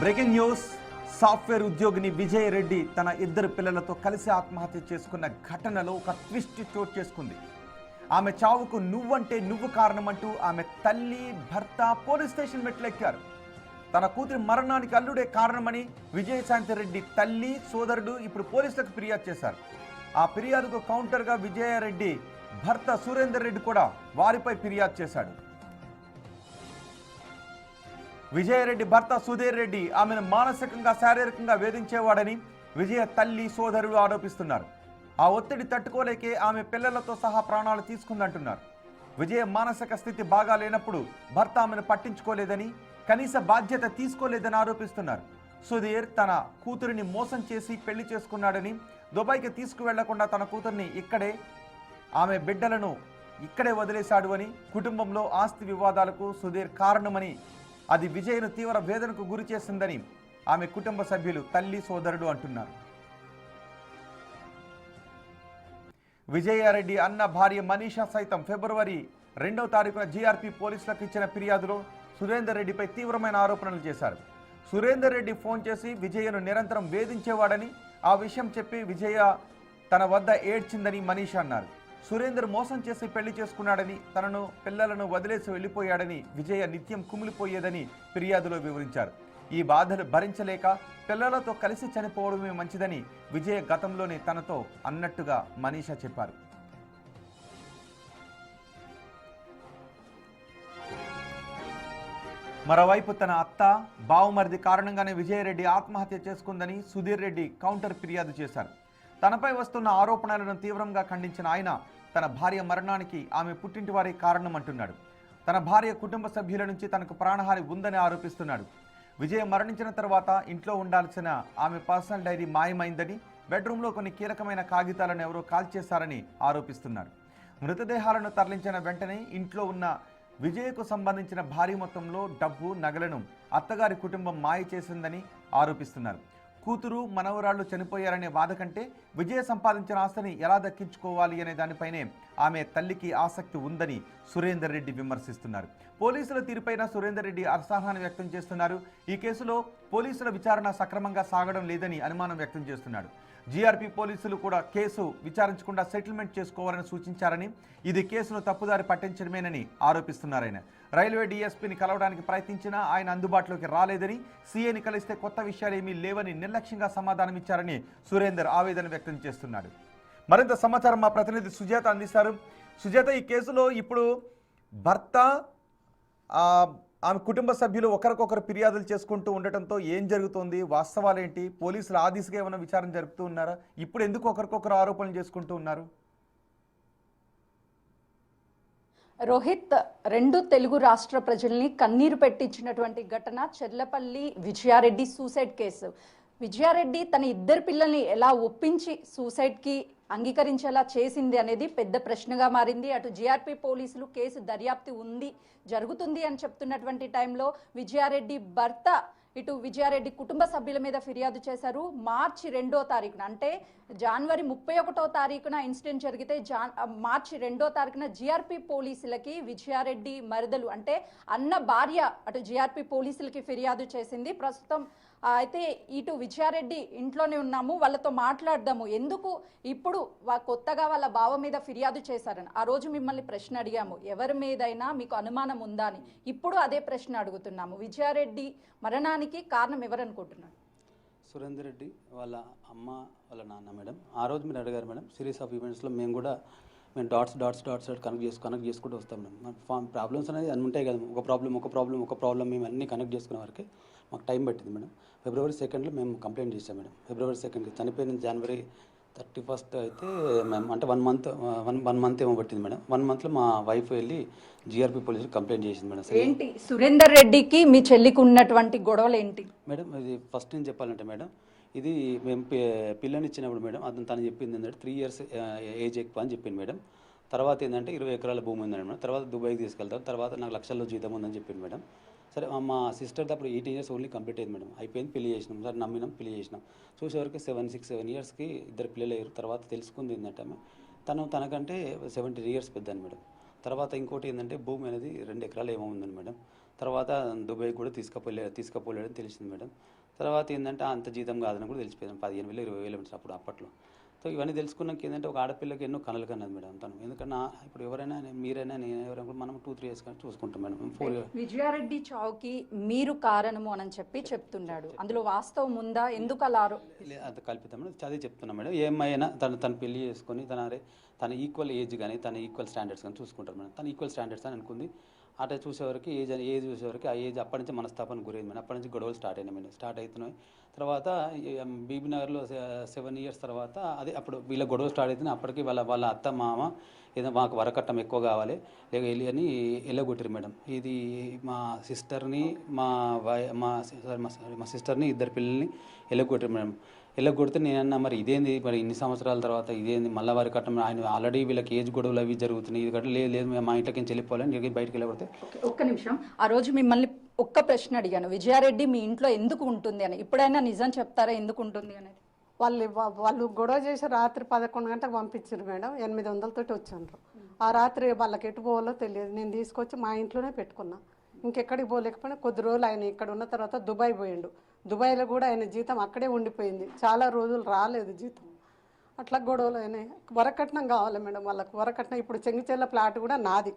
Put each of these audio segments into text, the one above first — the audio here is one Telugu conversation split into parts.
Breaking news. సాఫ్ట్వేర్ ఉద్యోగిని విజయ్ రెడ్డి తన ఇద్దరు పిల్లలతో కలిసి ఆత్మహత్య చేసుకున్న ఘటనలో ఒక ట్విస్ట్ చోటు చేసుకుంది. ఆమె చావుకు నువ్వంటే నువ్వు కారణమంటూ ఆమె తల్లి, భర్త పోలీస్ స్టేషన్ మెట్లెక్కారు. తన కూతురి మరణానికి అల్లుడే కారణమని విజయశాంతి రెడ్డి తల్లి, సోదరుడు ఇప్పుడు పోలీసులకు ఫిర్యాదు చేశారు. ఆ ఫిర్యాదుకు కౌంటర్గా విజయారెడ్డి భర్త సురేందర్ రెడ్డి కూడా వారిపై ఫిర్యాదు చేశాడు. విజయారెడ్డి భర్త సుధీర్ రెడ్డి ఆమెను మానసికంగా, శారీరకంగా వేధించేవాడని విజయ తల్లి, సోదరుడు ఆరోపిస్తున్నారు. ఆ ఒత్తిడి తట్టుకోలేకే ఆమె పిల్లలతో సహా ప్రాణాలు తీసుకుందంటున్నారు. విజయ మానసిక స్థితి బాగా లేనప్పుడు భర్త ఆమెను పట్టించుకోలేదని, కనీస బాధ్యత తీసుకోలేదని ఆరోపిస్తున్నారు. సుధీర్ తన కూతురిని మోసం చేసి పెళ్లి చేసుకున్నాడని, దుబాయ్కి తీసుకువెళ్లకుండా తన కూతురిని ఇక్కడే, ఆమె బిడ్డలను ఇక్కడే వదిలేశాడు అని, కుటుంబంలో ఆస్తి వివాదాలకు సుధీర్ కారణమని, అది విజయ్ను తీవ్ర వేదనకు గురి చేసిందని ఆమె కుటుంబ సభ్యులు, తల్లి, సోదరుడు అంటున్నారు. విజయారెడ్డి అన్న భార్య మనీషా సైతం ఫిబ్రవరి 2వ తారీఖున జీఆర్పీ పోలీసులకు ఇచ్చిన ఫిర్యాదులో సురేందర్ రెడ్డిపై తీవ్రమైన ఆరోపణలు చేశారు. సురేందర్ రెడ్డి ఫోన్ చేసి విజయను నిరంతరం వేధించేవాడని, ఆ విషయం చెప్పి విజయ తన వద్ద ఏడ్చిందని మనీషా అన్నారు. సురేందర్ మోసం చేసి పెళ్లి చేసుకున్నాడని, తనను, పిల్లలను వదిలేసి వెళ్ళిపోయాడని విజయ నిత్యం కుమిలిపోయేదని ఫిర్యాదులో వివరించారు. ఈ బాధలు భరించలేక పిల్లలతో కలిసి చనిపోవడమే మంచిదని విజయ గతంలోనే తనతో అన్నట్టుగా మనీషా చెప్పారు. మరోవైపు తన అత్త, బావుమరిది కారణంగానే విజయరెడ్డి ఆత్మహత్య చేసుకుందని సుధీర్ రెడ్డి కౌంటర్ ఫిర్యాదు చేశారు. తనపై వస్తున్న ఆరోపణలను తీవ్రంగా ఖండించిన ఆయన తన భార్య మరణానికి ఆమె పుట్టింటి వారి కారణమంటున్నాడు. తన భార్య కుటుంబ సభ్యుల నుంచి తనకు ప్రాణహాని ఉందని ఆరోపిస్తున్నాడు. విజయ మరణించిన తర్వాత ఇంట్లో ఉండాల్సిన ఆమె పర్సనల్ డైరీ మాయమైందని, బెడ్రూమ్లో కొన్ని కీలకమైన కాగితాలను ఎవరో కాల్చేశారని ఆరోపిస్తున్నారు. మృతదేహాలను తరలించిన వెంటనే ఇంట్లో ఉన్న విజయకు సంబంధించిన భారీ మొత్తంలో డబ్బు, నగలను అత్తగారి కుటుంబం మాయ చేసిందని ఆరోపిస్తున్నారు. కూతురు, మనవరాళ్లు చనిపోయారనే బాధ కంటే విజయ సంపాదించిన ఆస్తిని ఎలా దక్కించుకోవాలి అనే దానిపైనే ఆమె తల్లికి ఆసక్తి ఉందని సురేందర్ రెడ్డి విమర్శిస్తున్నారు. పోలీసుల తీరుపైన సురేందర్ రెడ్డి అసహనాన్ని వ్యక్తం చేస్తున్నారు. ఈ కేసులో పోలీసుల విచారణ సక్రమంగా సాగడం లేదని అనుమానం వ్యక్తం చేస్తున్నాడు. జీఆర్పీ పోలీసులు కూడా కేసు విచారించకుండా సెటిల్మెంట్ చేసుకోవాలని సూచించారని, ఇది కేసును తప్పుదారి పట్టించడమేనని ఆరోపిస్తున్నారు. ఆయన రైల్వే డీఎస్పీని కలవడానికి ప్రయత్నించినా ఆయన అందుబాటులోకి రాలేదని, సీఏని కలిస్తే కొత్త విషయాలు ఏమీ లేవని నిర్లక్ష్యంగా సమాధానమిచ్చారని సురేందర్ ఆవేదన వ్యక్తం చేస్తున్నాడు. మరింత సమాచారం మా ప్రతినిధి సుజాత అందిస్తారు. సుజాత, ఈ కేసులో ఇప్పుడు భర్త, ఆమె కుటుంబ సభ్యులు ఒకరికొకరు ఫిర్యాదులు చేసుకుంటూ ఉండటంతో ఏం జరుగుతోంది, వాస్తవాలేంటి, పోలీసులు ఆ దిశగా ఏమైనా విచారణ జరుపుతూ ఉన్నారా, ఇప్పుడు ఎందుకు ఒకరికొకరు ఆరోపణలు చేసుకుంటూ ఉన్నారు? రోహిత్, 2 తెలుగు రాష్ట్ర ప్రజల్ని కన్నీరు పెట్టించినటువంటి ఘటన చెర్లపల్లి విజయారెడ్డి సూసైడ్ కేసు. విజయారెడ్డి తన ఇద్దరు పిల్లల్ని ఎలా ఒప్పించి సూసైడ్కి అంగీకరించేలా చేసింది అనేది పెద్ద ప్రశ్నగా మారింది. అటు జీఆర్పీ పోలీసులు కేసు దర్యాప్తు జరుగుతుంది అని చెప్తున్నటువంటి టైంలో విజయారెడ్డి భర్త, ఇటు విజయారెడ్డి కుటుంబ సభ్యుల మీద ఫిర్యాదు చేశారు. మార్చి 2వ తారీఖున, అంటే జనవరి 31వ తారీఖున ఇన్సిడెంట్ జరిగితే మార్చి 2వ తారీఖున జీఆర్పీ పోలీసులకి విజయారెడ్డి మరదలు, అంటే అన్న భార్య, అటు జీఆర్పీ పోలీసులకి ఫిర్యాదు చేసింది. ప్రస్తుతం అయితే ఇటు విజయారెడ్డి ఇంట్లోనే ఉన్నాము, వాళ్ళతో మాట్లాడదాము. ఎందుకు ఇప్పుడు కొత్తగా వాళ్ళ బావ మీద ఫిర్యాదు చేశారని ఆ రోజు మిమ్మల్ని ప్రశ్న అడిగాము, ఎవరి మీదైనా మీకు అనుమానం ఉందా అని. ఇప్పుడు అదే ప్రశ్న అడుగుతున్నాము. విజయారెడ్డి మరణానికి కారణం ఎవరనుకుంటున్నారు? సురేందర్ రెడ్డి వాళ్ళ అమ్మ, వాళ్ళ నాన్న మేడం. ఆ రోజు మీరు అడిగారు మేడం, సిరీస్ ఆఫ్ ఈవెంట్స్లో మేము డాట్స్ కనెక్ట్ చేసుకుంటూ వస్తాం మేడం. ప్రాబ్లమ్స్ అనేది అన్నీ ఉంటాయి కదా, ఒక ప్రాబ్లం మేము అన్నీ కనెక్ట్ చేసుకునే వరకే మాకు టైం పట్టింది మేడం. ఫిబ్రవరి 2 మేము కంప్లైంట్ చేసాం మేడం. ఫిబ్రవరి 2 చనిపోయిన జనవరి 31 అయితే మేము, అంటే 1 మంత్ ఏమో పట్టింది మేడం. 1 మంత్లో మా వైఫ్ వెళ్ళి జీఆర్పీ పోలీసులు కంప్లైంట్ చేసింది మేడం. ఏంటి సురేందర్ రెడ్డికి మీ చెల్లికి ఉన్నటువంటి గొడవలు ఏంటి మేడం? ఇది ఫస్ట్ నేను చెప్పాలంటే మేడం, ఇది మేము పిల్లని ఇచ్చినప్పుడు మేడం అతను తను చెప్పింది ఏంటంటే 3 years ఏజ్ ఎక్కువ అని చెప్పింది మేడం. తర్వాత ఏంటంటే 20 ఎకరాల భూమి ఉందండి మేడం. తర్వాత దుబాయ్కి తీసుకెళ్తారు, తర్వాత నాకు లక్షల్లో జీతం ఉందని చెప్పింది మేడం. సరే మా సిస్టర్తో అప్పుడు 18 years ఓన్లీ కంప్లీట్ అయింది మేడం. అయిపోయింది, పెళ్లి చేసినాం సార్, నమ్మినాం, పెళ్లి చేసినాం. చూసేవరకు 7 yearsకి 2 పిల్లలు అయ్యారు. తర్వాత తెలుసుకుంది ఏంటంటే తనకంటే 17 years పెద్దాను మేడం. తర్వాత ఇంకోటి ఏంటంటే భూమి అనేది 2 ఎకరాలు ఏమో ఉందండి మేడం. తర్వాత దుబాయ్ కూడా తీసుకుపోలేదని తెలిసింది మేడం. తర్వాత ఏంటంటే అంత జీతం కాదని కూడా తెలిసిపోయింది. 15,000 20,000 ఉంటుంది అప్పట్లో. సో ఇవన్నీ తెలుసుకున్నాక ఏంటంటే ఒక ఆడపిల్లకి ఎన్నో కళలు కన్నది మేడం తను. ఎందుకంటే ఇప్పుడు ఎవరైనా మీరైనా నేను ఎవరైనా మనం 2-3 ఇయర్స్ కానీ చూసుకుంటాం మేడం. 4 years. విజయారెడ్డి చావుకి మీరు కారణము అని చెప్పి చెప్తున్నాడు. అందులో వాస్తవం ఉందా? ఎందుకు అలా అంత కల్పితం మేడం. చదివి చెప్తున్నా మేడం. ఏమైనా తను పెళ్లి చేసుకొని తన ఈక్వల్ ఏజ్ కానీ తన ఈక్వల్ స్టాండర్డ్స్ కానీ చూసుకుంటారు మేడం. తన ఈక్వల్ స్టాండర్డ్స్ అని అనుకుంది. అట్లా చూసేవరకు ఏజ్ చూసేవరకు ఆ ఏజ్ అప్పటి నుంచి మనస్తాపన గురైంది మేడం. అప్పటి నుంచి గొడవలు స్టార్ట్ అయినాయి మేడం. స్టార్ట్ అవుతున్నాయి. తర్వాత బీబీనగర్లో 7 years తర్వాత అదే అప్పుడు వీళ్ళ గొడవ స్టార్ట్ అవుతుంది. అప్పటికి వాళ్ళ అత్త మామ ఏదో మాకు వరకట్నం ఎక్కువ కావాలి లేక వెళ్ళి అని వెళ్ళగొట్టారు మేడం. ఇది మా సిస్టర్ని మా సిస్టర్ని 2 పిల్లల్ని వెళ్ళగొట్టారు మేడం. వెళ్ళగొడితే నేనన్నా మరి ఇదేంది మరి ఇన్ని సంవత్సరాల తర్వాత ఇదేంది మళ్ళీ వారి కట్టం ఆయన ఆల్రెడీ వీళ్ళకి ఏజ్ గొడవలు అవి జరుగుతున్నాయి. ఇది కట్ట లేదు మా ఇంట్లోకి నుంచి వెళ్ళిపోవాలని బయటకు వెళ్ళగొడితే ఒక్క నిమిషం. ఆ రోజు మిమ్మల్ని ఒక్క ప్రశ్న అడిగాను, విజయారెడ్డి మీ ఇంట్లో ఎందుకు ఉంటుంది అని. ఇప్పుడైనా నిజం చెప్తారా ఎందుకు ఉంటుంది అనేది? వాళ్ళు గొడవ చేసి రాత్రి 11 గంటలకు పంపించారు మేడం. 800 తోటి వచ్చారు. ఆ రాత్రి వాళ్ళకి ఎటు పోవాలో తెలియదు. నేను తీసుకొచ్చి మా ఇంట్లోనే పెట్టుకున్నా. ఇంకెక్కడికి పోలేకపోయినా కొద్ది రోజులు ఆయన ఇక్కడ ఉన్న తర్వాత దుబాయ్ పోయిండు. దుబాయ్లో కూడా ఆయన జీతం అక్కడే ఉండిపోయింది. చాలా రోజులు రాలేదు జీతం. అట్లా గొడవలు అయినాయి. వరకట్నం కావాలి మేడం వాళ్ళకు. వరకట్నం ఇప్పుడు చెంగిచెల్ల ప్లాట్ కూడా నాది,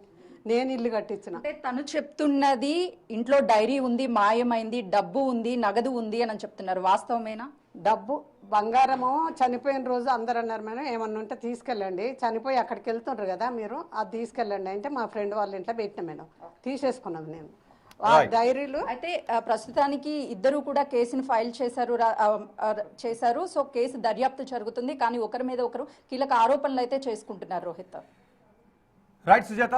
నేను ఇల్లు కట్టించిన. అంటే తను చెప్తున్నది ఇంట్లో డైరీ ఉంది, మాయమైంది, డబ్బు ఉంది, నగదు ఉంది అని చెప్తున్నారు. వాస్తవమేనా? డబ్బు బంగారము చనిపోయిన రోజు అందరు అన్నారు మేడం ఏమన్నా ఉంటే తీసుకెళ్ళండి, చనిపోయి అక్కడికి వెళ్తుండ్రు కదా మీరు, అది తీసుకెళ్ళండి అంటే మా ఫ్రెండ్ వాళ్ళ ఇంట్లో పెట్టిన మేడం. తీసేసుకున్నాం నేను ఆ డైరీలు. అయితే ప్రస్తుతానికి ఇద్దరు కూడా కేసుని ఫైల్ చేశారు. సో కేసు దర్యాప్తు జరుగుతుంది. కానీ ఒకరి మీద ఒకరు కీలక ఆరోపణలు అయితే చేసుకుంటున్నారు. రోహిత్ రైట్ సుజాత.